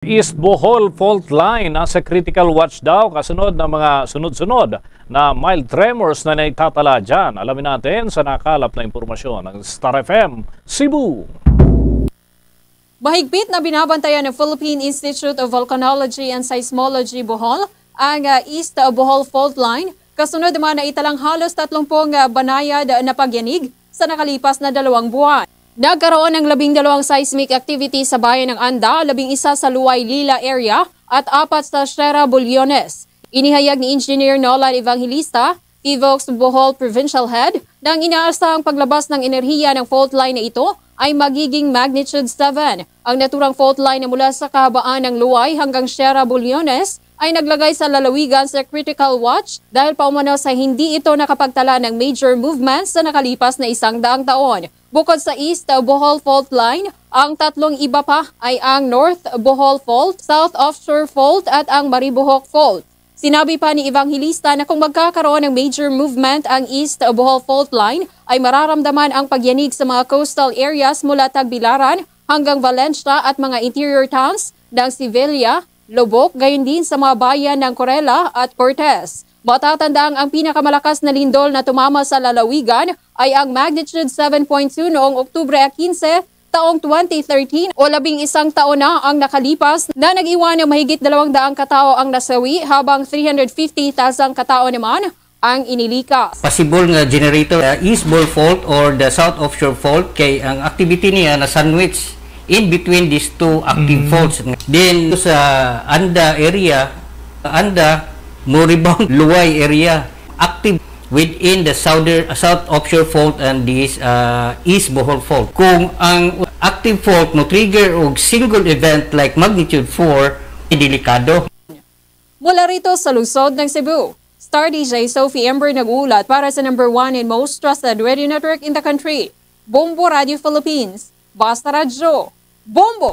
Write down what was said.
East Bohol Fault Line nasa critical watch daw kasunod ng mga sunod-sunod na mild tremors na naitatala dyan. Alamin natin sa nakalap na impormasyon ng Star FM Cebu. Mahigpit na binabantayan ng Philippine Institute of Volcanology and Seismology Bohol ang East Bohol Fault Line. Kasunod naman na italang halos 30 banayad na pagyanig sa nakalipas na 2 buwan. Nagkaroon ng 12 seismic activity sa bayan ng Anda, 11 sa Luay Lila area at 4 sa Sierra Bulyones. Inihayag ni Engineer Nolan Evangelista, PHIVOLCS Bohol Provincial Head, na ang inaasahang paglabas ng enerhiya ng fault line na ito ay magiging magnitude 7. Ang naturang fault line na mula sa kahabaan ng Luay hanggang Sierra Bulyones ay naglagay sa lalawigan sa critical watch dahil paumano sa hindi ito nakapagtala ng major movements sa nakalipas na 100 taon. Bukod sa East Bohol Fault Line, ang 3 iba pa ay ang North Bohol Fault, South Offshore Fault at ang Maribojoc Fault. Sinabi pa ni Evangelista na kung magkakaroon ng major movement ang East Bohol Fault Line ay mararamdaman ang pagyanig sa mga coastal areas mula Tagbilaran hanggang Valencia at mga interior towns ng Sevilla, Lobok, gayon din sa mga bayan ng Corella at Cortez. Matatandaang ang pinakamalakas na lindol na tumama sa lalawigan ay ang magnitude 7.2 noong Oktubre 15, taong 2013 o 11 taon na ang nakalipas na nag-iwan ng mahigit 200 katao ang nasawi habang 350,000 katao naman ang inilikas. Possible nga generator East Bohol Fault or the South Offshore Fault kay ang activity niya na sandwich in between these two active faults. Then sa Anda area, Moribang Luay area, active within the South Offshore Fault and this East Bohol Fault. Kung ang active fault mo trigger og single event like magnitude 4, delikado. Mula rito sa lungsod ng Cebu, Star DJ Sophie Ember nag-uulat para sa number 1 and most trusted radio network in the country, Bombo Radio Philippines. Basta Radyo, Bombo!